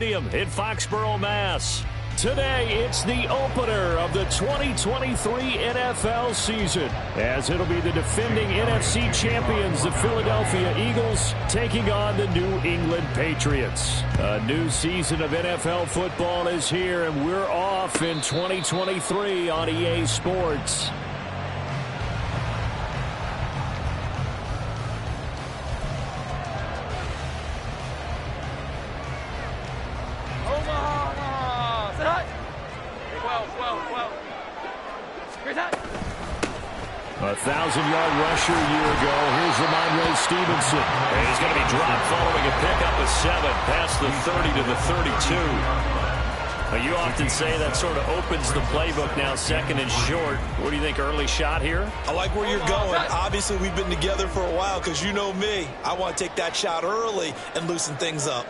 In Foxborough, Mass. Today, it's the opener of the 2023 NFL season, as it'll be the defending NFC champions, the Philadelphia Eagles, taking on the New England Patriots. A new season of NFL football is here, and we're off in 2023 on EA Sports. A 1,000-yard rusher a year ago. Here's Ramondre Stevenson. And he's going to be dropped following a pickup of 7 past the 30 to the 32. Well, you often say that sort of opens the playbook now, second and short. What do you think, early shot here? I like where you're going. Obviously, we've been together for a while because you know me. I want to take that shot early and loosen things up.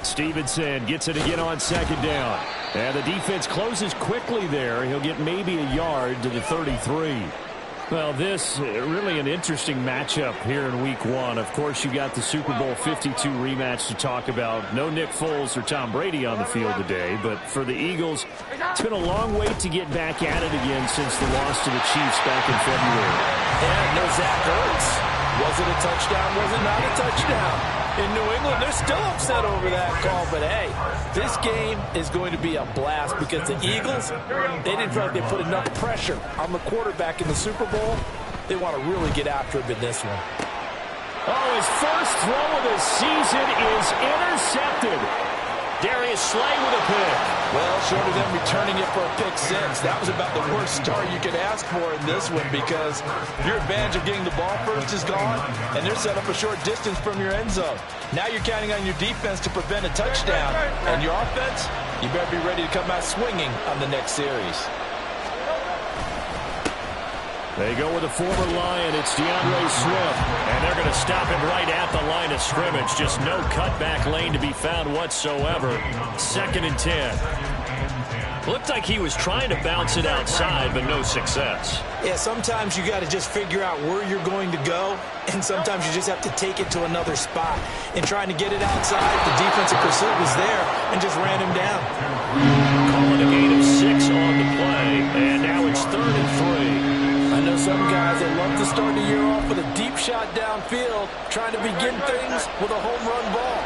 Stevenson gets it again on second down. And the defense closes quickly there. He'll get maybe a yard to the 33. Well, this really an interesting matchup here in Week 1. Of course, you got the Super Bowl 52 rematch to talk about. No Nick Foles or Tom Brady on the field today. But for the Eagles, it's been a long wait to get back at it again since the loss to the Chiefs back in February. And no Zach Ertz. Was it a touchdown? Was it not a touchdown? In New England, they're still upset over that call. But, hey, this game is going to be a blast because the Eagles, they didn't feel like they put enough pressure on the quarterback in the Super Bowl. They want to really get after him in this one. Oh, his first throw of the season is intercepted. Darius Slay with a pick. Well, short of them returning it for a pick 6, that was about the worst start you could ask for in this one because your advantage of getting the ball first is gone, and they're set up a short distance from your end zone. Now you're counting on your defense to prevent a touchdown, and your offense, you better be ready to come out swinging on the next series. They go with a former Lion. It's DeAndre Swift. And they're going to stop him right at the line of scrimmage. Just no cutback lane to be found whatsoever. 2nd and 10. Looked like he was trying to bounce it outside, but no success. Yeah, sometimes you got to just figure out where you're going to go, and sometimes you just have to take it to another spot. In trying to get it outside, the defensive pursuit was there and just ran him down. Calling a gain of 6 on the play, and now it's 3rd and 3. I know some guys that love to start the year off with a deep shot downfield, trying to begin things with a home run ball.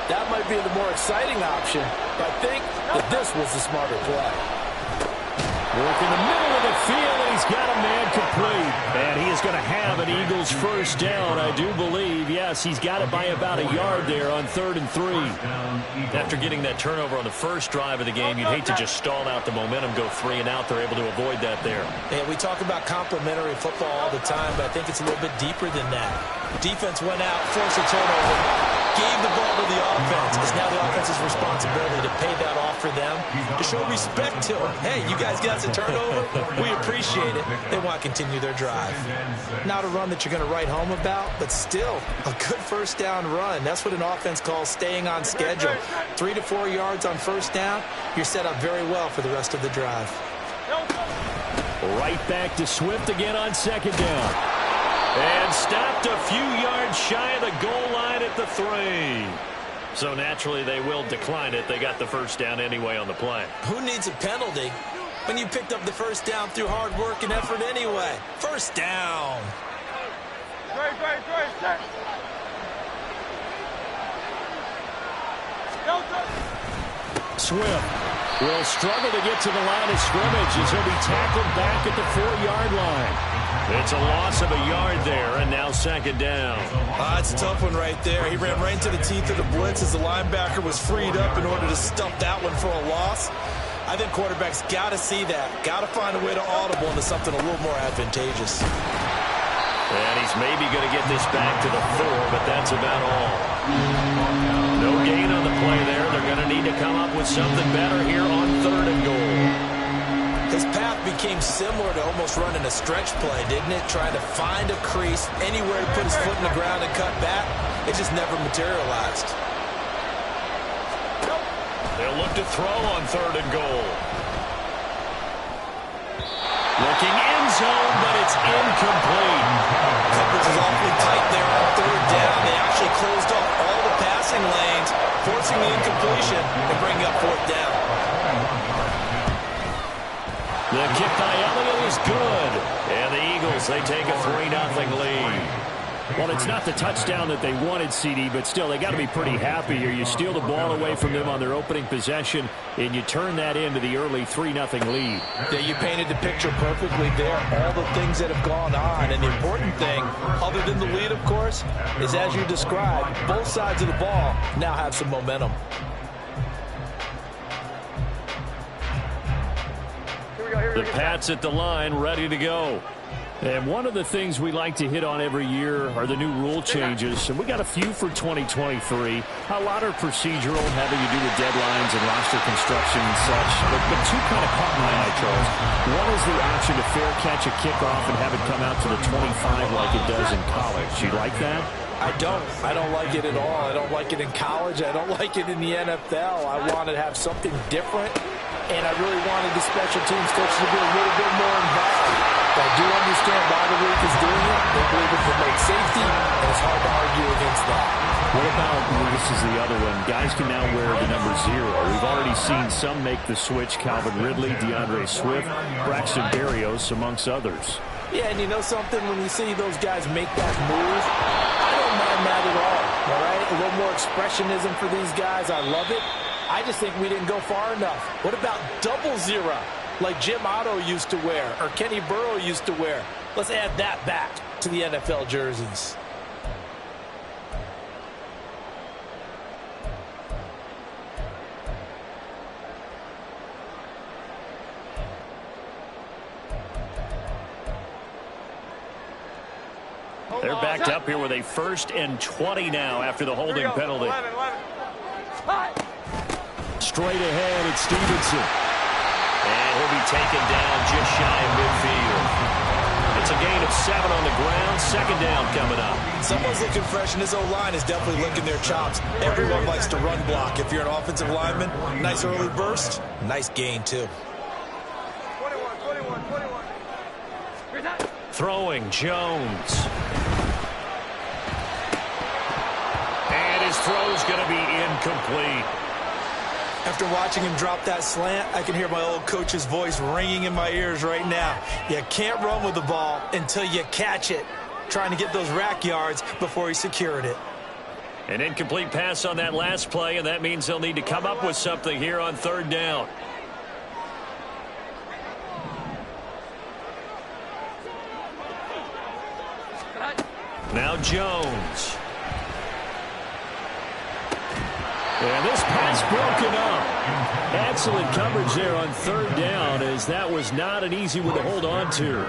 That might be the more exciting option, but I think that this was the smarter play. Work in the middle of the field, and he's got a man complete. And he is going to have an Eagles first down, I do believe. Yes, he's got it by about a yard there on 3rd and 3. After getting that turnover on the first drive of the game, you'd hate to just stall out the momentum, go 3 and out. They're able to avoid that there. And we talk about complementary football all the time, but I think it's a little bit deeper than that. Defense went out, forced a turnover, gave the ball to the offense. It's now the offense's responsibility to pay that off for them, to show respect to them. Hey, you guys got us a turnover. We appreciate it. They want to continue their drive. Not a run that you're going to write home about, but still a good first down run. That's what an offense calls staying on schedule. 3 to 4 yards on first down, you're set up very well for the rest of the drive. Right back to Swift again on 2nd down. And stopped a few yards shy of the goal line at the 3. So naturally they will decline it. They got the first down anyway on the play. Who needs a penalty when you picked up the first down through hard work and effort anyway? First down. Swift will struggle to get to the line of scrimmage as he'll be tackled back at the 4-yard line. It's a loss of a yard there, and now 2nd down. It's a tough one right there. He ran right into the teeth of the blitz as the linebacker was freed up in order to stuff that one for a loss. I think quarterbacks got to see that. Got to find a way to audible into something a little more advantageous. And he's maybe going to get this back to the 4, but that's about all. No gain on the play there. They're going to need to come up with something better here on 3rd and goal. His path became similar to almost running a stretch play, didn't it? Trying to find a crease, anywhere to put his foot in the ground and cut back. It just never materialized. They'll look to throw on 3rd and goal. Looking end zone, but it's incomplete. Coverage is awfully tight there on third down. They actually closed off all the passing lanes, forcing the incompletion and bringing up fourth down. The kick by Elliott is good. And the Eagles, they take a 3-0 lead. Well, it's not the touchdown that they wanted, CD, but still, they got to be pretty happy here. You steal the ball away from them on their opening possession, and you turn that into the early 3-0 lead. Yeah, you painted the picture perfectly there. All the things that have gone on, and the important thing, other than the lead, of course, is as you described, both sides of the ball now have some momentum. The Pats at the line, ready to go. And one of the things we like to hit on every year are the new rule changes. And we got a few for 2023. A lot are procedural, having to do with deadlines and roster construction and such. But two kind of caught my eye, Charles. One is the option to fair catch a kickoff and have it come out to the 25 like it does in college. You like that? I don't like it at all. I don't like it in college. I don't like it in the NFL. I want to have something different, and I really wanted the special teams coaches to be a little bit more involved. But I do understand why the league is doing it. They believe it promotes safety, and it's hard to argue against that. What about, this is the other one, guys can now wear the number 0. We've already seen some make the switch, Calvin Ridley, DeAndre Swift, Braxton Berrios, amongst others. Yeah, and you know something? When you see those guys make that move, I don't mind that at all right? A little more expressionism for these guys. I love it. I just think we didn't go far enough. What about 00, like Jim Otto used to wear or Kenny Burrow used to wear? Let's add that back to the NFL jerseys. They're backed up here with a 1st and 20 now after the holding penalty. Straight ahead, it's Stevenson. And he'll be taken down just shy of midfield. It's a gain of 7 on the ground. 2nd down coming up. Someone's looking fresh, and his O-line is definitely licking their chops. Everyone likes to run block. If you're an offensive lineman, nice early burst, nice gain, too. 21. Throwing Jones. And his throw's going to be incomplete. After watching him drop that slant, I can hear my old coach's voice ringing in my ears right now. You can't run with the ball until you catch it. Trying to get those rack yards before he secured it. An incomplete pass on that last play, and that means they'll need to come up with something here on 3rd down. Now Jones. And this pass broken up. Excellent coverage there on 3rd down, as that was not an easy one to hold on to.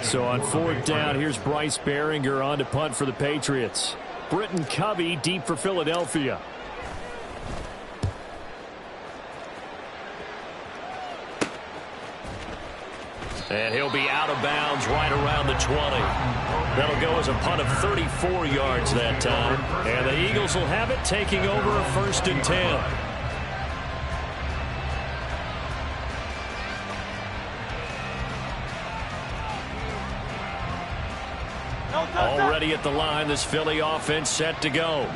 So on 4th down, here's Bryce Behringer on to punt for the Patriots. Britton Covey deep for Philadelphia. And he'll be out of bounds right around the 20. That'll go as a punt of 34 yards that time. And the Eagles will have it, taking over a 1st and 10. Already at the line, this Philly offense set to go.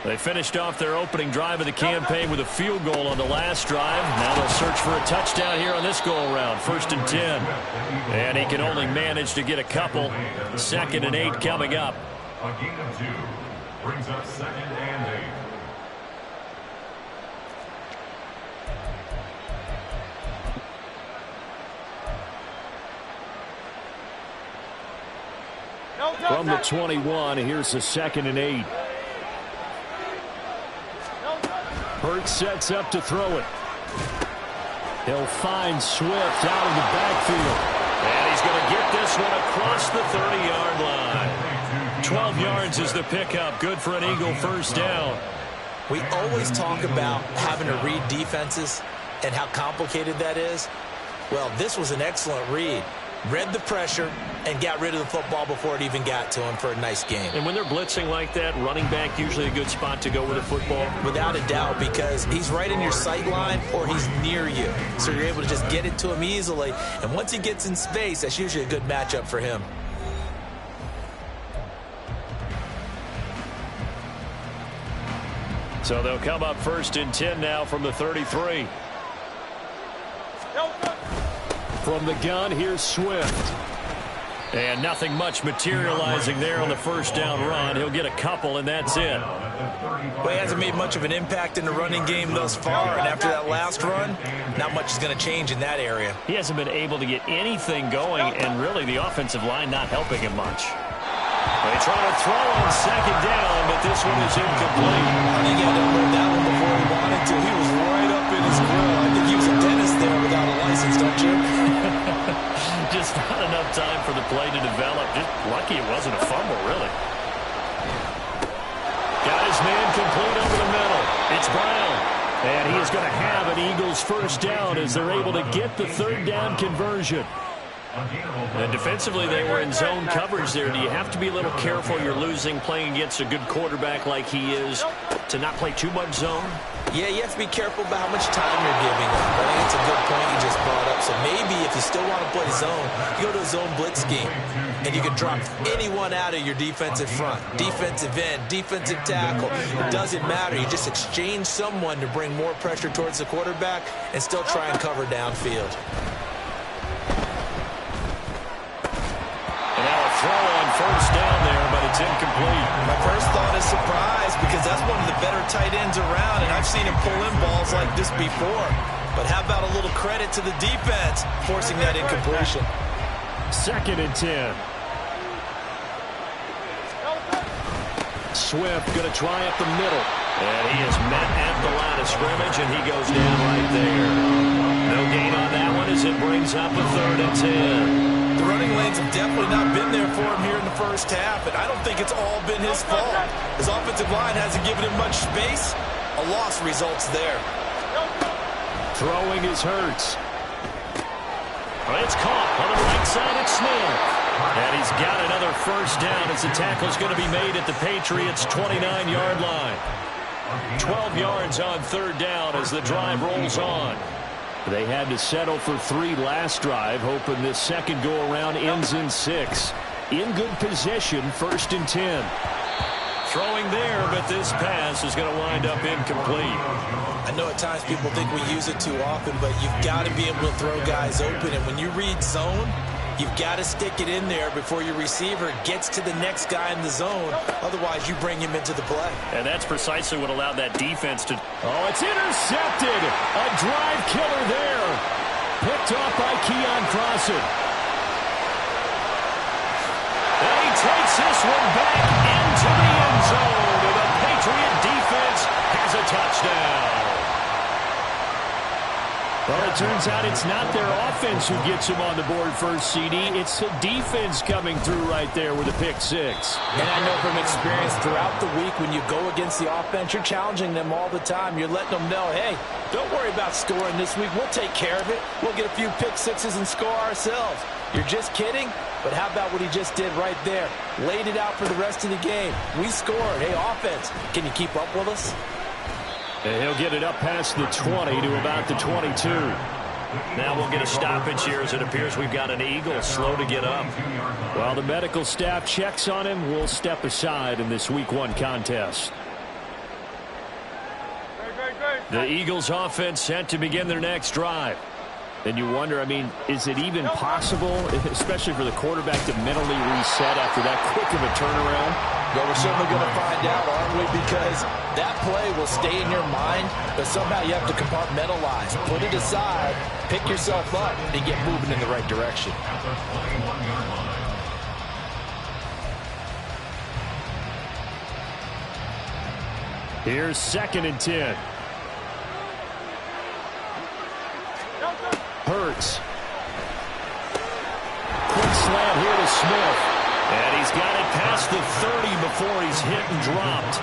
They finished off their opening drive of the campaign with a field goal on the last drive. Now they'll search for a touchdown here on this go-around. 1st and 10. And he can only manage to get a couple. 2nd and 8 coming up. A gain of 2 brings up 2nd and 8. From the 21, here's the 2nd and 8. Hurts sets up to throw it. He'll find Swift out of the backfield. And he's going to get this one across the 30-yard line. 12 yards is the pickup. Good for an Eagle 1st down. We always talk about having to read defenses and how complicated that is. Well, this was an excellent read. read the pressure, and got rid of the football before it even got to him for a nice game. And when they're blitzing like that, running back usually a good spot to go with the football? Without a doubt, because he's right in your sight line or he's near you. So you're able to just get it to him easily. And once he gets in space, that's usually a good matchup for him. So they'll come up 1st and 10 now from the 33. From the gun, here's Swift. And nothing much materializing there on the first down run. He'll get a couple, and that's it. Well, he hasn't made much of an impact in the running game thus far, and after that last run, not much is going to change in that area. He hasn't been able to get anything going, and really the offensive line not helping him much. They try to throw on 2nd down, but this one is incomplete. I think he had to unload that one before he wanted to. He was right up in his grill. I think he was a dentist there without a license, don't you? Just not enough time for the play to develop. Just lucky it wasn't a fumble, really. Got his man complete over the middle. It's Brown. And he is going to have an Eagles first down as they're able to get the 3rd down conversion. And defensively, they were in zone coverage there. Do you have to be a little careful? You're losing playing against a good quarterback like he is to not play too much zone? Yeah, you have to be careful about how much time you're giving them. I think it's a good point you just brought up. So maybe if you still want to play zone, you go to a zone blitz scheme, and you can drop anyone out of your defensive front, defensive end, defensive tackle. It doesn't matter. You just exchange someone to bring more pressure towards the quarterback and still try and cover downfield. Throw on 1st down there, but it's incomplete. My first thought is surprise because that's one of the better tight ends around, and I've seen him pull in balls like this before. But how about a little credit to the defense forcing that incompletion? 2nd and 10. Swift going to try up the middle. And he is met at the line of scrimmage, and he goes down right there. No gain on that one as it brings up a 3rd and 10. The running lanes have definitely not been there for him here in the first half, and I don't think it's all been his fault. His offensive line hasn't given him much space. A loss results there. Throwing is Hurts. Well, it's caught on the right side at Smith. And he's got another first down as the tackle's going to be made at the Patriots' 29-yard line. 12 yards on 3rd down as the drive rolls on. They had to settle for 3 last drive, hoping this second go-around ends in 6. In good position, 1st and 10. Throwing there, but this pass is going to wind up incomplete. I know at times people think we use it too often, but you've got to be able to throw guys open. And when you read zone, you've got to stick it in there before your receiver gets to the next guy in the zone. Otherwise, you bring him into the play. And that's precisely what allowed that defense to... Oh, it's intercepted. A drive killer there. Picked off by Keon Crossen. And he takes this one back into the end zone. And the Patriot defense has a touchdown. Well, it turns out it's not their offense who gets them on the board first, CD. It's the defense coming through right there with a pick 6. And I know from experience throughout the week when you go against the offense, you're challenging them all the time. You're letting them know, hey, don't worry about scoring this week. We'll take care of it. We'll get a few pick 6s and score ourselves. You're just kidding? But how about what he just did right there? Laid it out for the rest of the game. We scored. Hey, offense, can you keep up with us? And he'll get it up past the 20 to about the 22. Now we'll get a stoppage here as it appears we've got an Eagle slow to get up. While the medical staff checks on him, we'll step aside in this Week 1 contest. The Eagles offense set to begin their next drive. And you wonder, I mean, is it even possible, especially for the quarterback, to mentally reset after that quick of a turnaround? Well, we're certainly going to find out, aren't we? Because that play will stay in your mind, but somehow you have to compartmentalize. Put it aside, pick yourself up, and get moving in the right direction. Here's 2nd and 10. Hurts. Quick slant here to Smith. And he's got it past the 30 before he's hit and dropped.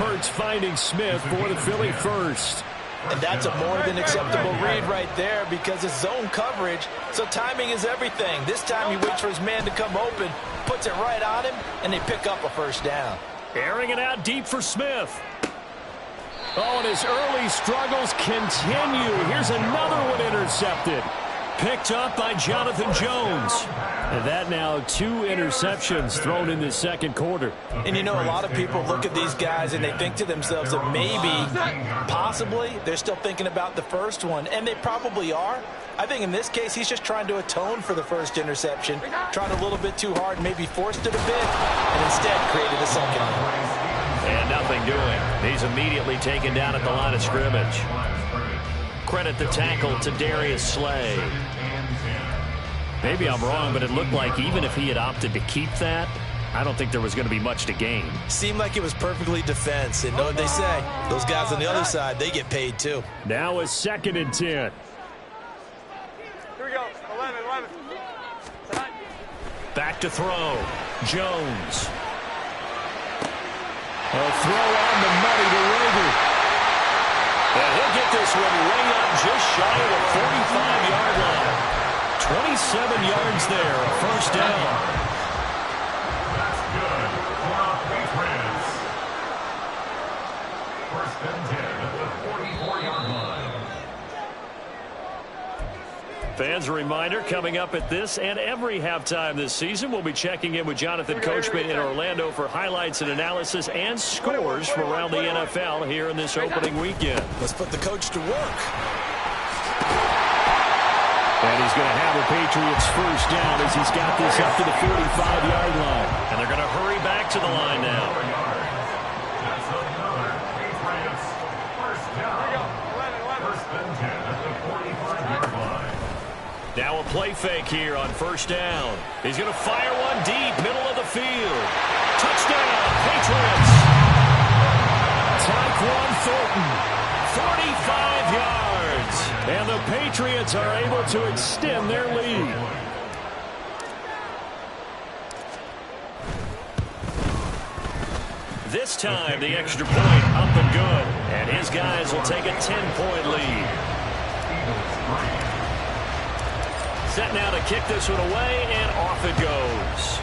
Hurts finding Smith for the Philly first. And that's a more than acceptable read right there because it's zone coverage, so timing is everything. This time he waits for his man to come open, puts it right on him, and they pick up a first down. Airing it out deep for Smith. Oh, and his early struggles continue. Here's another one intercepted. Picked up by Jonathan Jones. And that now 2 interceptions thrown in the second quarter. And you know, a lot of people look at these guys and they think to themselves that maybe, possibly, they're still thinking about the first one. And they probably are. I think in this case, he's just trying to atone for the first interception. Tried a little bit too hard, maybe forced it a bit, and instead created a second one. And nothing doing. He's immediately taken down at the line of scrimmage. Credit the tackle to Darius Slay. Maybe I'm wrong, but it looked like even if he had opted to keep that, I don't think there was going to be much to gain. Seemed like it was perfectly defense. And know what they say? Those guys on the other side, they get paid too. Now a 2nd and 10. Here we go. 11. Back to throw. Jones. A throw on the money to Rager. And he'll get this one way up just shy of the 45-yard line. 27 yards there, a first down. That's good for our Patriots. First and 10 at the 44-yard line. Fans, a reminder, coming up at this and every halftime this season, we'll be checking in with Jonathan Coachman in Orlando for highlights and analysis and scores from around the NFL here in this opening weekend. Let's put the coach to work. And he's going to have the Patriots first down as he's got this up to the 45-yard line. And they're going to hurry back to the line now. That's another Patriots first down. First and 10 at the 45-yard line. Now a play fake here on first down. He's going to fire one deep, middle of the field. Touchdown, Patriots. Tyquan Thornton, 45 yards. And the Patriots are able to extend their lead. This time, the extra point up and good. And his guys will take a 10-point lead. Set now to kick this one away, and off it goes.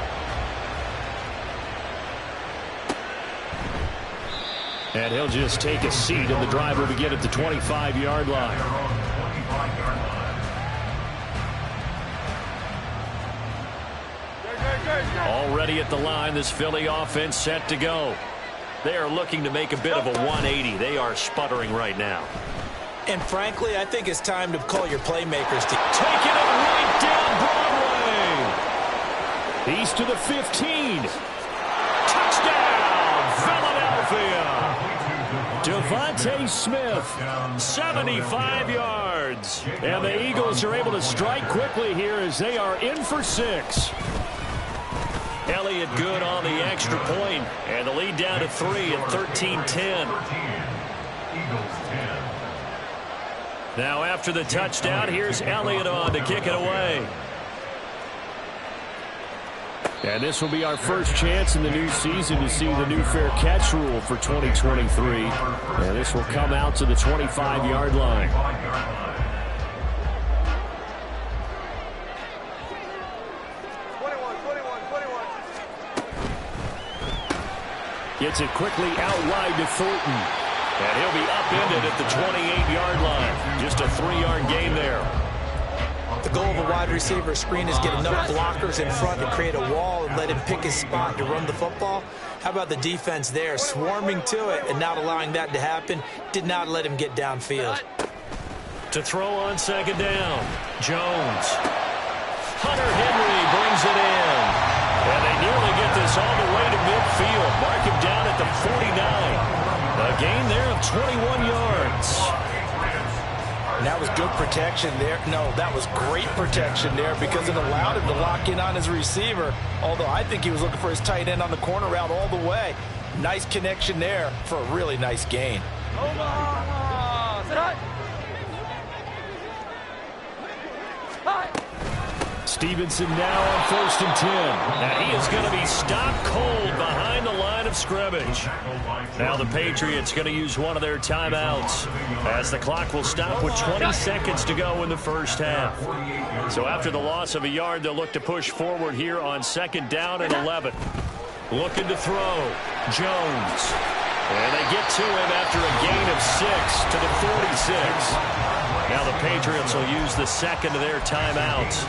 And he'll just take a seat, and the drive will begin at the 25-yard line. Already at the line, this Philly offense set to go. They are looking to make a bit of a 180. They are sputtering right now. And frankly, I think it's time to call your playmakers. Taking it right down Broadway. He's to the 15. Touchdown, Philadelphia. DeVonta Smith, 75 yards. And the Eagles are able to strike quickly here as they are in for 6. Elliott good on the extra point, and the lead down to 3 at 13-10. Now after the touchdown, here's Elliott on to kick it away. And this will be our first chance in the new season to see the new fair catch rule for 2023. And this will come out to the 25-yard line. Gets it quickly out wide to Thornton. And he'll be upended at the 28-yard line. Just a 3-yard gain there. The goal of a wide receiver screen is get enough blockers in front to create a wall and let him pick his spot to run the football. How about the defense there, swarming to it and not allowing that to happen? Did not let him get downfield. To throw on second down, Jones. Hunter Henry brings it in. And they nearly get this all the way to midfield. Mark him down at the 49. A gain there of 21 yards. And that was good protection there. No, that was great protection there because it allowed him to lock in on his receiver. Although I think he was looking for his tight end on the corner route all the way. Nice connection there for a really nice gain. Stevenson now on 1st and 10. And he is going to be stopped cold behind the line of of scrimmage. Now the Patriots going to use one of their timeouts as the clock will stop with 20 seconds to go in the first half. So after the loss of a yard, they'll look to push forward here on 2nd down and 11. Looking to throw. Jones. And they get to him after a gain of 6 to the 46. Now the Patriots will use the second of their timeouts.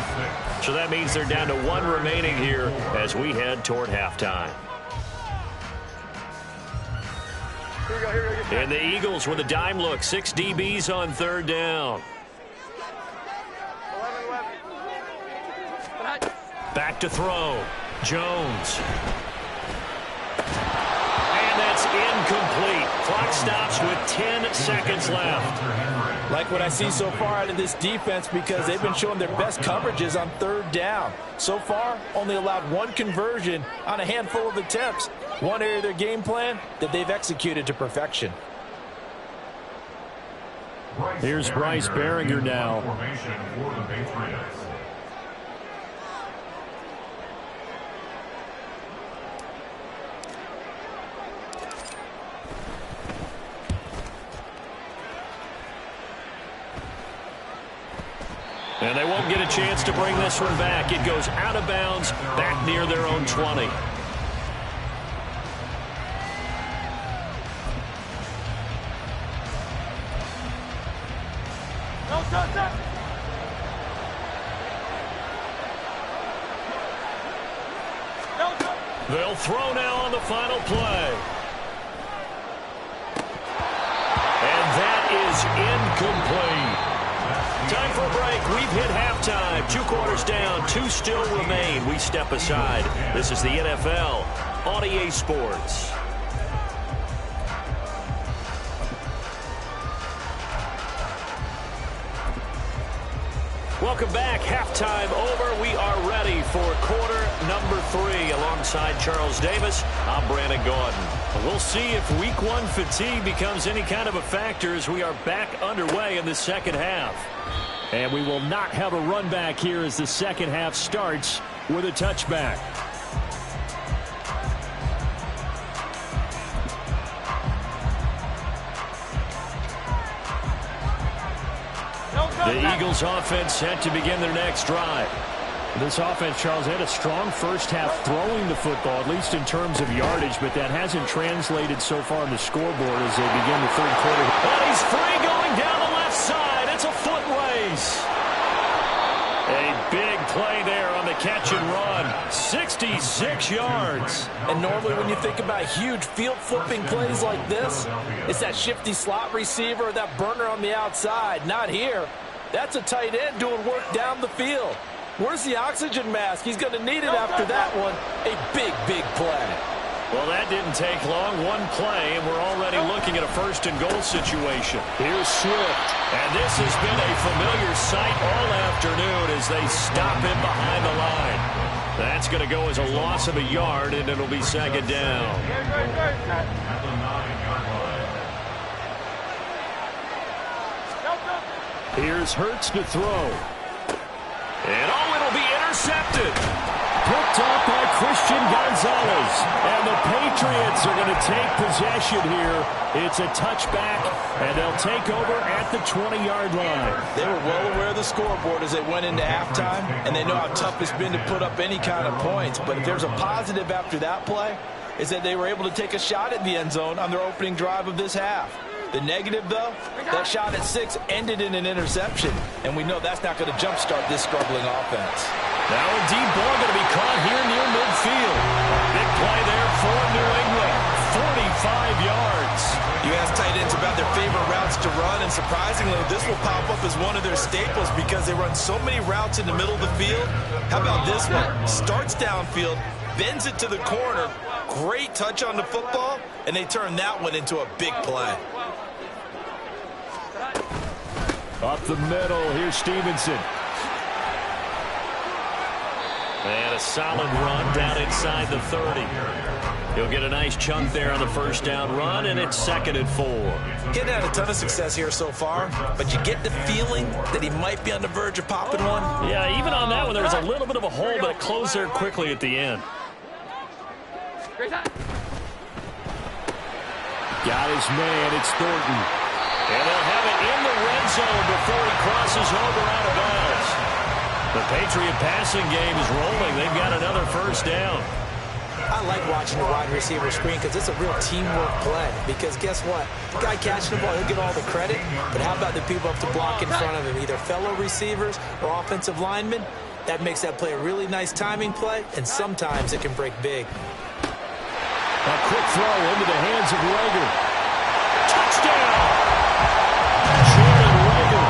So that means they're down to 1 remaining here as we head toward halftime. And the Eagles with a dime look. 6 DBs on 3rd down. Back to throw. Jones. And that's incomplete. Clock stops with 10 seconds left. Like what I see so far out of this defense because they've been showing their best coverages on 3rd down. So far, only allowed 1 conversion on a handful of attempts. One area of their game plan that they've executed to perfection. Here's Bryce Behringer now. And they won't get a chance to bring this one back. It goes out of bounds, back near their own 20. They'll throw now on the final play. And that is incomplete. Time for a break. We've hit halftime. 2 quarters down. 2 still remain. We step aside. This is the NFL on EA Sports. Welcome back. Halftime over. We are ready for quarter number 3. Alongside Charles Davis, I'm Brandon Gordon. We'll see if week 1 fatigue becomes any kind of a factor as we are back underway in the second half. And we will not have a run back here as the second half starts with a touchback. The Eagles offense set to begin their next drive. This offense, Charles, had a strong first half throwing the football, at least in terms of yardage, but that hasn't translated so far on the scoreboard as they begin the 3rd quarter. And he's free going down the left side. It's a foot race. A big play there on the catch and run. 66 yards. And normally when you think about huge field flipping plays like this, it's that shifty slot receiver or that burner on the outside. Not here. That's a tight end doing work down the field. Where's the oxygen mask? He's going to need it after that one. A big, big play. Well, that didn't take long. 1 play, and we're already looking at a 1st and goal situation. Here's Swift. And this has been a familiar sight all afternoon as they stop him behind the line. That's going to go as a loss of a yard, and it'll be 2nd down. Here's Hurts to throw. And it'll be intercepted. Picked up by Christian Gonzalez. And the Patriots are going to take possession here. It's a touchback, and they'll take over at the 20-yard line. They were well aware of the scoreboard as they went into halftime, and they know how tough it's been to put up any kind of points. But if there's a positive after that play, is that they were able to take a shot at the end zone on their opening drive of this half. The negative, though, that shot at 6 ended in an interception, and we know that's not going to jumpstart this struggling offense. Now a deep ball going to be caught here near midfield. Big play there for New England. 45 yards. You ask tight ends about their favorite routes to run, and surprisingly, this will pop up as one of their staples because they run so many routes in the middle of the field. How about this one? Starts downfield, bends it to the corner. Great touch on the football, and they turn that one into a big play. Up the middle, here's Stevenson. And a solid run down inside the 30. He'll get a nice chunk there on the 1st down run, and it's 2nd and 4. Getting had a ton of success here so far, but you get the feeling that he might be on the verge of popping one. Yeah, even on that one, there was a little bit of a hole, but it closed there quickly at the end. Got his man. It's Thornton. And they'll have it in the red zone before he crosses over out of bounds. The Patriot passing game is rolling. They've got another first down. I like watching the wide receiver screen because it's a real teamwork play. Because guess what? The guy catching the ball, he'll get all the credit. But how about the people up to block in front of him, either fellow receivers or offensive linemen? That makes that play a really nice timing play, and sometimes it can break big. A quick throw into the hands of Rager. Touchdown! Jordan Rager,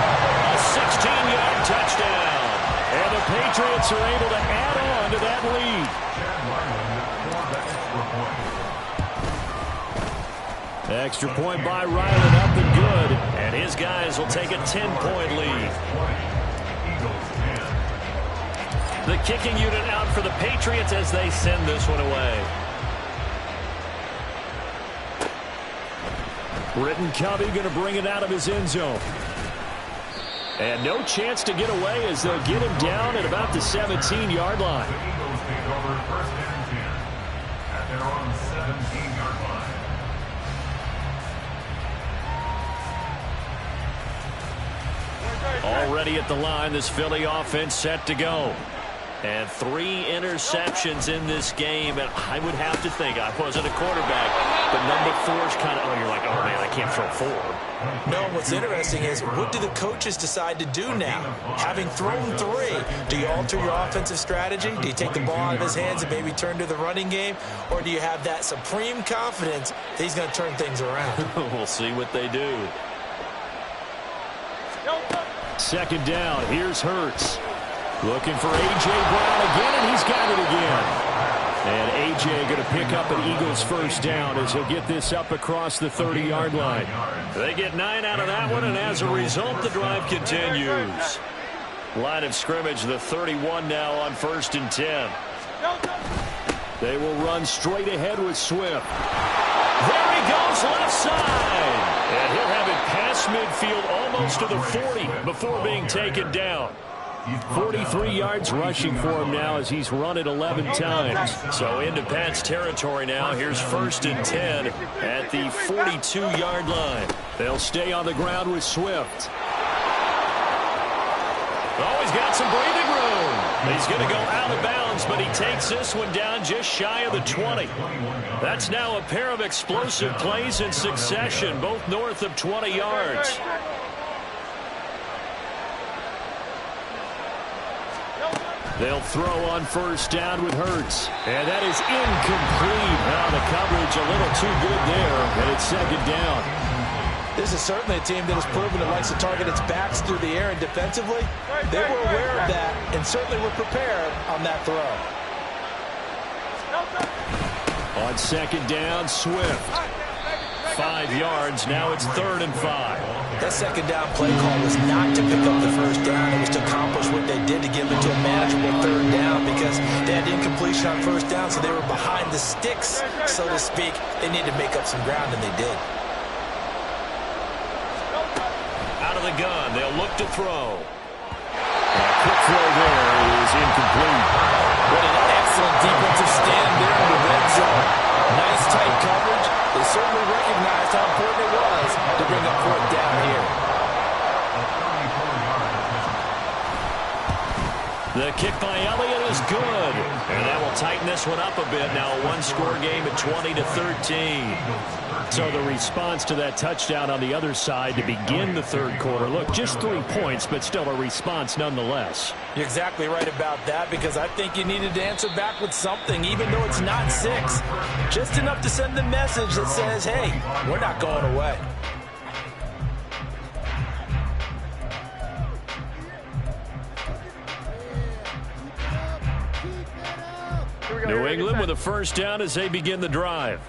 a 16-yard touchdown. And the Patriots are able to add on to that lead. Extra point by Ryland, up and good. And his guys will take a 10-point lead. The kicking unit out for the Patriots as they send this one away. Britton Covey going to bring it out of his end zone. And no chance to get away as they'll get him down at about the 17-yard line. The Eagles take over first and 10 at their own 17-yard line. Already at the line, this Philly offense set to go. And 3 interceptions in this game. And I would have to think, I wasn't a quarterback, but number 4's kind of, you're like, oh, man, I can't throw 4. No, what's interesting is, what do the coaches decide to do now? Having thrown 3, do you alter your offensive strategy? Do you take the ball out of his hands and maybe turn to the running game? Or do you have that supreme confidence that he's going to turn things around? We'll see what they do. Second down, here's Hurts. Looking for A.J. Brown again, and he's got it again. And A.J. going to pick up an Eagles first down as he'll get this up across the 30-yard line. They get 9 out of that one, and as a result, the drive continues. Line of scrimmage, the 31 now on 1st and 10. They will run straight ahead with Swift. There he goes, left side. And he'll have it past midfield almost to the 40 before being taken down. 43 yards rushing for him now as he's run it 11 times. So into Pat's territory now. Here's 1st and 10 at the 42-yard line. They'll stay on the ground with Swift. Oh, he's got some breathing room. He's going to go out of bounds, but he takes this one down just shy of the 20. That's now a pair of explosive plays in succession, both north of 20 yards. They'll throw on first down with Hurts. And that is incomplete. Now the coverage a little too good there, and it's second down. This is certainly a team that has proven it likes to target its backs through the air, and defensively, they were aware of that and certainly were prepared on that throw. On second down, Swift. 5 yards. Now it's 3rd and 5. That second down play call was not to pick up the first down. It was to accomplish what they did to give it to a manageable 3rd down because they had incompletion on first down, so they were behind the sticks, so to speak. They needed to make up some ground, and they did. Out of the gun, they'll look to throw. A quick throw there is incomplete. What an excellent defensive stand there in the red zone. Nice tight coverage. They certainly recognized how important it was to bring up 4th down here. The kick by Elliott is good. And that will tighten this one up a bit. Now a one-score game at 20-13. So the response to that touchdown on the other side to begin the 3rd quarter. Look, just 3 points, but still a response nonetheless. You're exactly right about that because I think you needed to answer back with something, even though it's not 6. Just enough to send the message that says, hey, we're not going away. New England with a first down as they begin the drive.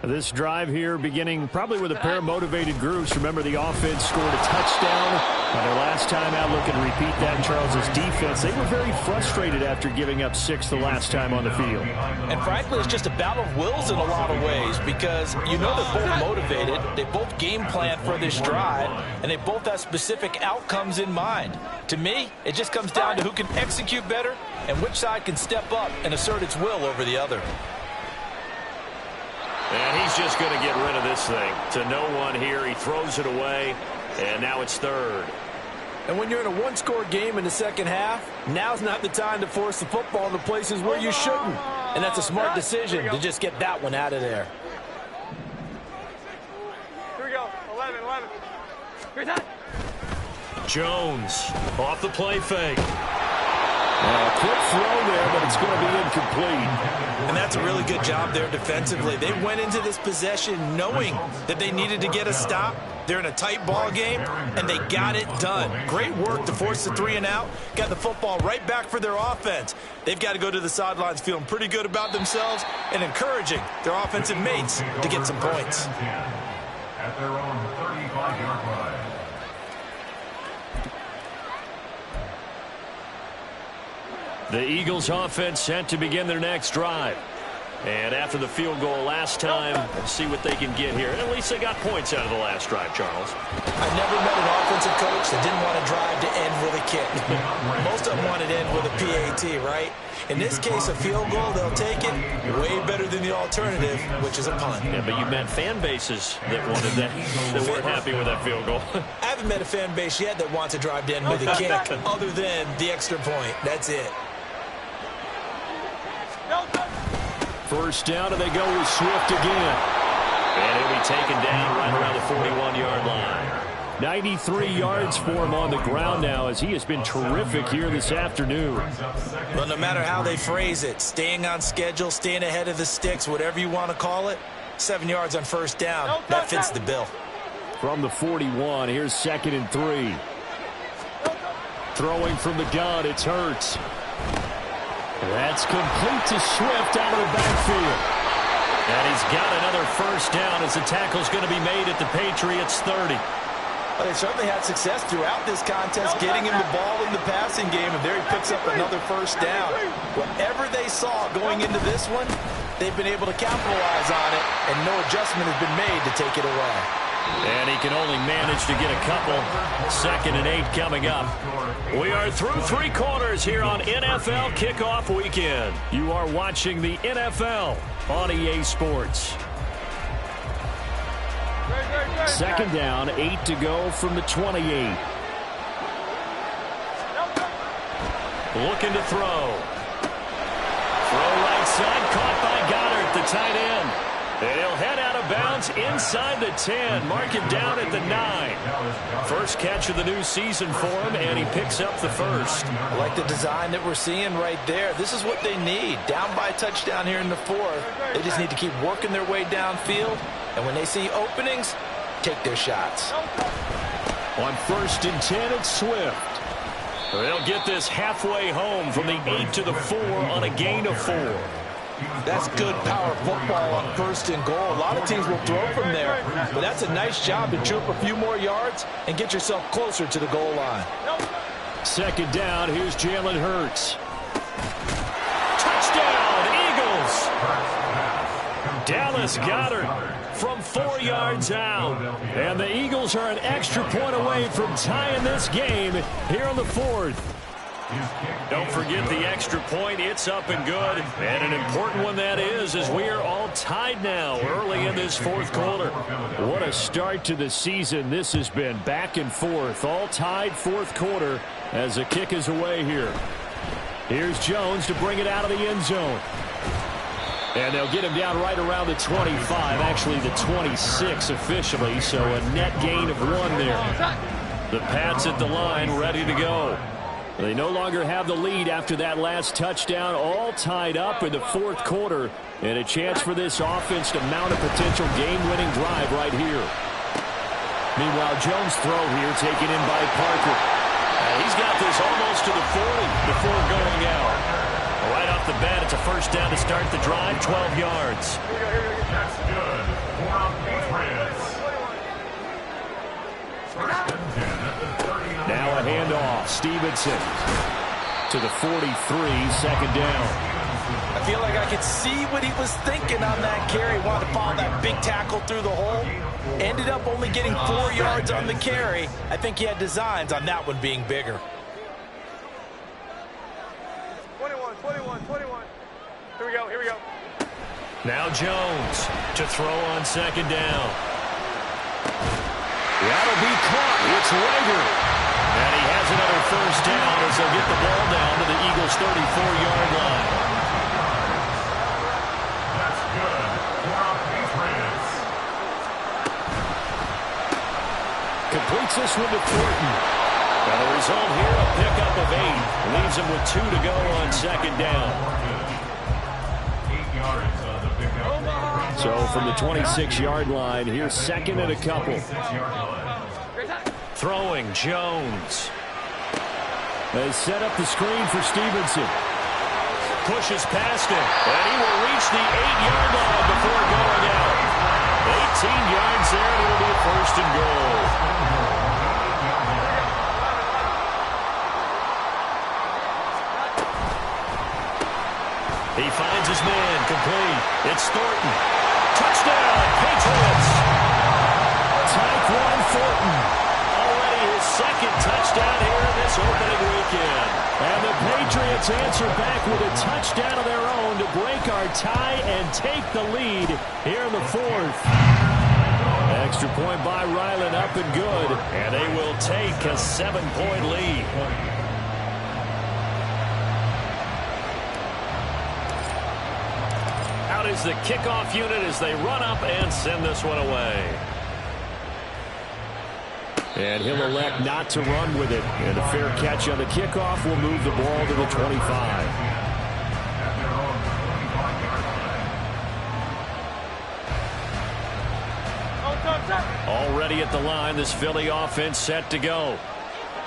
This drive here beginning probably with a pair of motivated groups. Remember, the offense scored a touchdown on their last time out. Looking to repeat that in Charles's defense. They were very frustrated after giving up 6 the last time on the field. And frankly, it's just a battle of wills in a lot of ways because you know they're both motivated. They both game plan for this drive, and they both have specific outcomes in mind. To me, it just comes down to who can execute better and which side can step up and assert its will over the other. And he's just going to get rid of this thing. To no one here. He throws it away, and now it's third. And when you're in a one-score game in the second half, now's not the time to force the football into places where you shouldn't. And that's a smart decision to just get that one out of there. Here we go. 11. Here's that. Jones off the play fake. Quick throw there, but it's going to be incomplete. And that's a really good job there defensively. They went into this possession knowing that they needed to get a stop. They're in a tight ball game, and they got it done. Great work to force the 3 and out. Got the football right back for their offense. They've got to go to the sidelines feeling pretty good about themselves and encouraging their offensive mates to get some points. At their own 35-yard line. The Eagles offense set to begin their next drive. And after the field goal last time, let's see what they can get here. At least they got points out of the last drive, Charles. I've never met an offensive coach that didn't want to drive to end with a kick. Most of them want to end with a PAT, right? In this case, a field goal, they'll take it way better than the alternative, which is a punt. Yeah, but you met fan bases that wanted that weren't happy with that field goal. I haven't met a fan base yet that wants to drive to end with a kick other than the extra point. That's it. First down, and they go with Swift again. And he'll be taken down right around the 41-yard line. 93 yards for him on the ground now, as he has been terrific here this afternoon. Well, no matter how they phrase it, staying on schedule, staying ahead of the sticks, whatever you want to call it, 7 yards on first down, that fits the bill. From the 41, here's 2nd and 3. Throwing from the gun, it's Hurts. That's complete to Swift out of the backfield. And he's got another first down as the tackle's going to be made at the Patriots 30. Well, they certainly had success throughout this contest, getting him the ball in the passing game, and there he picks up another first down. Whatever they saw going into this one, they've been able to capitalize on it, and no adjustment has been made to take it away. And he can only manage to get a couple. 2nd and 8 coming up. We are through 3 quarters here on NFL Kickoff Weekend. You are watching the NFL on EA Sports. 2nd down, 8 to go from the 28. Looking to throw. Throw right side, caught by Goddard, the tight end. And he'll head out of bounds inside the 10. Mark him down at the 9. First catch of the new season for him, and he picks up the first. I like the design that we're seeing right there. This is what they need. Down by a touchdown here in the 4th. They just need to keep working their way downfield. And when they see openings, take their shots. On 1st and 10, it's Swift. They'll get this halfway home from the 8 to the 4 on a gain of 4. That's good power football on 1st and goal. A lot of teams will throw from there, but that's a nice job to troop a few more yards and get yourself closer to the goal line. 2nd down, here's Jalen Hurts. Touchdown, Eagles! Dallas Goedert from 4 yards out. And the Eagles are an extra point away from tying this game here on the 4th. Don't forget the extra point. It's up and good. And an important one that is, as we are all tied now early in this 4th quarter. What a start to the season this has been. Back and forth, all tied 4th quarter as the kick is away here. Here's Jones to bring it out of the end zone. And they'll get him down right around the 25, actually the 26 officially, so a net gain of 1 there. The Pats at the line ready to go. They no longer have the lead after that last touchdown, all tied up in the 4th quarter, and a chance for this offense to mount a potential game-winning drive right here. Meanwhile, Jones' throw here taken in by Parker. He's got this almost to the 40 before going out. Right off the bat, it's a first down to start the drive, 12 yards. That's good for our Patriots. 1st and 10 at the 39. Now a handoff. Stevenson to the 43, 2nd down. I feel like I could see what he was thinking on that carry. Wanted to follow that big tackle through the hole. Ended up only getting 4 yards on the carry. I think he had designs on that one being bigger. 21. Here we go. Now Jones to throw on second down. That'll be caught. It's Rager. And he has another first down as they'll get the ball down to the Eagles' 34-yard line. That's good for our Patriots. Completes this one to Thornton. And the result here, a pickup of 8. Leaves him with 2 to go on second down. 8 yards on the pickup. So from the 26-yard line, here's second and a couple. 6-yard line. Throwing Jones. They set up the screen for Stevenson. Pushes past him. And he will reach the 8-yard line before going out. 18 yards there, and it'll be a first and goal. He finds his man, complete. It's Thornton. Touchdown, Patriots. Tyquan Thornton. Already his second touchdown here in this opening weekend. And the Patriots answer back with a touchdown of their own to break our tie and take the lead here in the fourth. Extra point by Ryland, up and good. And they will take a 7-point lead. Out is the kickoff unit as they run up and send this one away. And he'll elect not to run with it. And a fair catch on the kickoff will move the ball to the 25. Already at the line, this Philly offense set to go.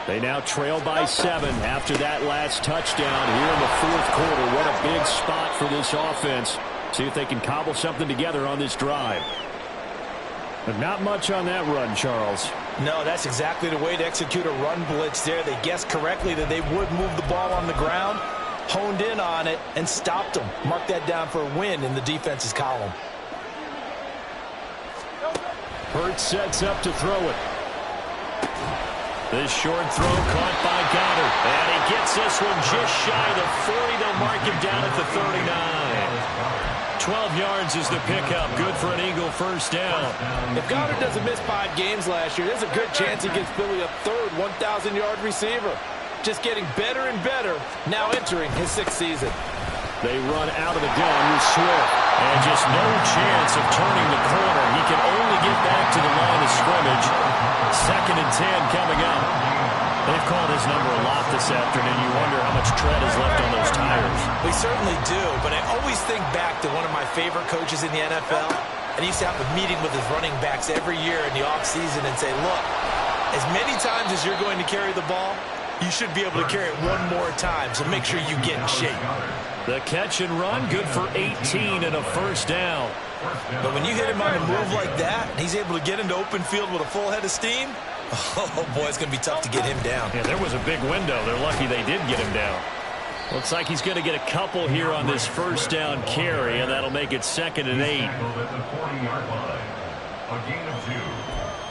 They now trail by 7 after that last touchdown here in the fourth quarter. What a big spot for this offense. See if they can cobble something together on this drive. But not much on that run, Charles. No, that's exactly the way to execute a run blitz there. They guessed correctly that they would move the ball on the ground, honed in on it, and stopped them. Mark that down for a win in the defense's column. Hurts sets up to throw it. This short throw caught by Goddard. And he gets this one just shy of the 40. They'll mark him down at the 39. 12 yards is the pickup. Good for an Eagle first down. If Goddard doesn't miss 5 games last year, there's a good chance he gets Philly a third 1,000-yard receiver. Just getting better and better, now entering his 6th season. They run out of the gun with Swift. And just no chance of turning the corner. He can only get back to the line of scrimmage. 2nd and 10 coming up. They've called his number a lot this afternoon. You wonder how much tread is left on those tires. We certainly do, but I always think back to one of my favorite coaches in the NFL. And he used to have a meeting with his running backs every year in the offseason and say, look, as many times as you're going to carry the ball, you should be able to carry it one more time, so make sure you get in shape. The catch and run, good for 18 and a first down. But when you hit him on the move like that, he's able to get into open field with a full head of steam, oh, boy, it's going to be tough to get him down. Yeah, there was a big window. They're lucky they did get him down. Looks like he's going to get a couple here on this first down carry, and that'll make it 2nd and 8. At the 40-yard line. A gain of 2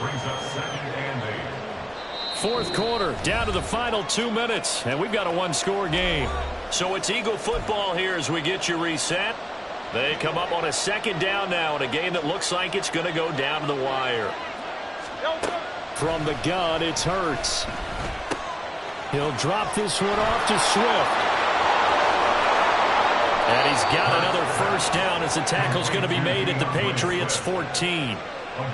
brings up 2nd and 8. Fourth quarter, down to the final 2 minutes, and we've got a one-score game. So it's Eagle football here as we get you reset. They come up on a 2nd down now in a game that looks like it's going to go down to the wire. From the gun, it's Hurts. He'll drop this one off to Swift. And he's got another first down as the tackle's going to be made at the Patriots' 14.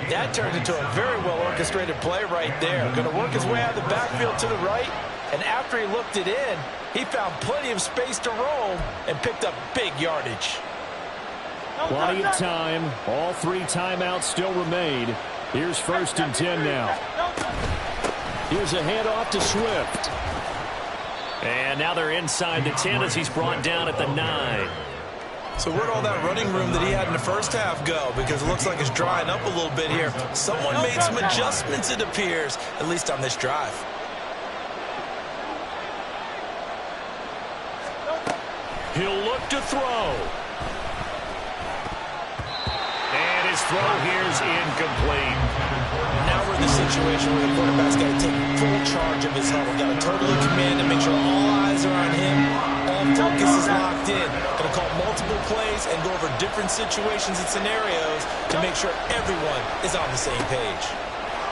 That turned into a very well-orchestrated play right there. Going to work his way out of the backfield to the right, and after he looked it in, he found plenty of space to roam and picked up big yardage. Plenty of time. All 3 timeouts still remain. Here's 1st and 10 now. Here's a handoff to Swift. And now they're inside the 10 as he's brought down at the 9. So where'd all that running room that he had in the first half go? Because it looks like it's drying up a little bit here. Someone made some adjustments, it appears, at least on this drive. He'll look to throw. And his throw here is incomplete. Now we're in the situation where the quarterback's got to take full charge of his huddle. Got to totally command and make sure all eyes are on him All focus is locked in. Going to call multiple plays and go over different situations and scenarios to make sure everyone is on the same page.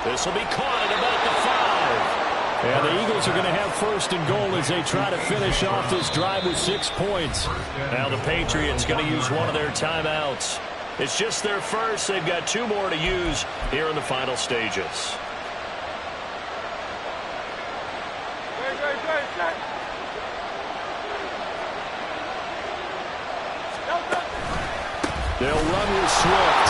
This will be caught at about the 5. And the Eagles are going to have first and goal as they try to finish off this drive with 6 points. Now the Patriots going to use one of their timeouts. It's just their first. They've got 2 more to use here in the final stages. They'll run with Swift.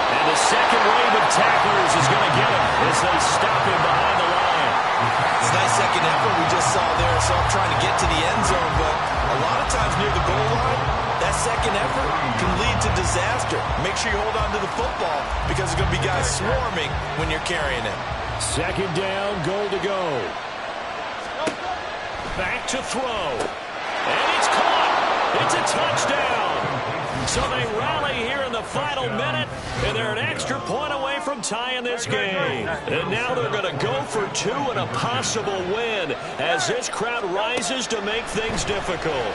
And the second wave of tacklers is going to get him as they stop him behind the line. It's a nice second effort we just saw there, so I'm trying to get to the end zone, but a lot of times near the goal line, that second effort can lead to disaster. Make sure you hold on to the football because there's going to be guys swarming when you're carrying it. Second down, goal to go. Back to throw. And it's caught. It's a touchdown. So they rally here in the final minute, and they're an extra point away from tying this game. And now they're going to go for 2 and a possible win as this crowd rises to make things difficult.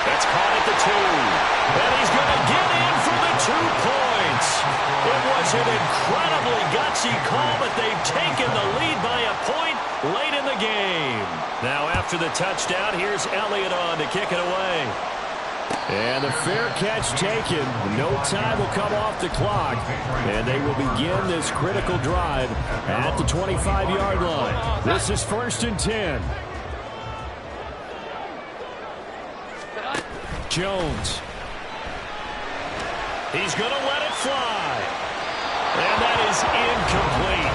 That's caught at the 2. And he's going to get in for the 2 points. It was an incredibly gutsy call, but they've taken the lead by a point late in the game. Now after the touchdown, here's Elliott on to kick it away. And the fair catch taken. No time will come off the clock. And they will begin this critical drive at the 25-yard line. This is 1st and 10. Jones. He's going to let it fly. And that is incomplete.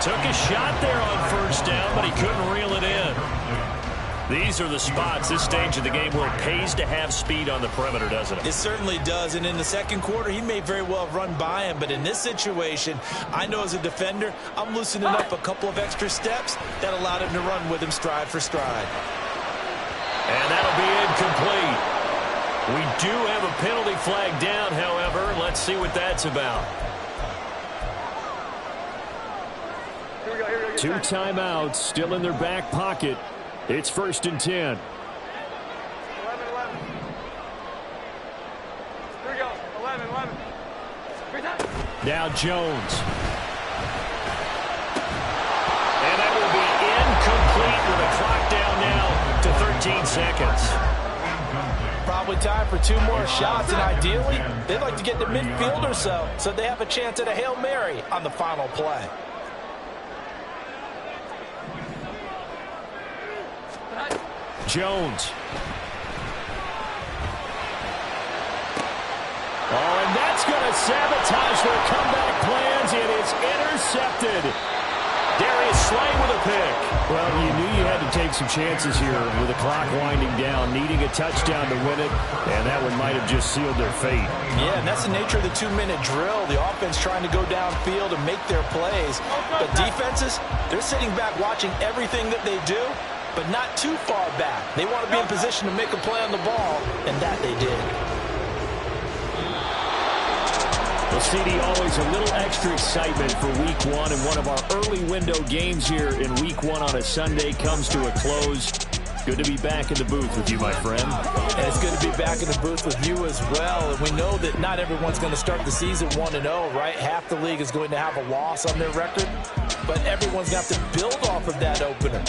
Took a shot there on 1st down, but he couldn't reel it in. These are the spots, this stage of the game, where it pays to have speed on the perimeter, doesn't it? It certainly does, and in the second quarter, he may very well have run by him, but in this situation, I know as a defender, I'm loosening up a couple of extra steps that allowed him to run with him stride for stride. And that'll be incomplete. We do have a penalty flag down, however. Let's see what that's about. 2 timeouts still in their back pocket. It's 1st and 10. 11. Here we go. 11. Now Jones. And that will be incomplete with a clock down now to 13 seconds. Probably time for 2 more shots, and ideally, they'd like to get to midfield or so they have a chance at a Hail Mary on the final play. Jones. Oh, and that's going to sabotage their comeback plans. It is intercepted. Darius Slay with a pick. Well, you knew you had to take some chances here with the clock winding down, needing a touchdown to win it, and that one might have just sealed their fate. Yeah, and that's the nature of the 2-minute drill. The offense trying to go downfield and make their plays. But defenses, they're sitting back watching everything that they do, but not too far back. They want to be in position to make a play on the ball, and that they did. Well, CD, always a little extra excitement for Week 1, and one of our early window games here in Week 1 on a Sunday comes to a close. Good to be back in the booth with you, my friend. And it's good to be back in the booth with you as well. And we know that not everyone's going to start the season 1-0, right? Half the league is going to have a loss on their record, but everyone's got to build off of that opener.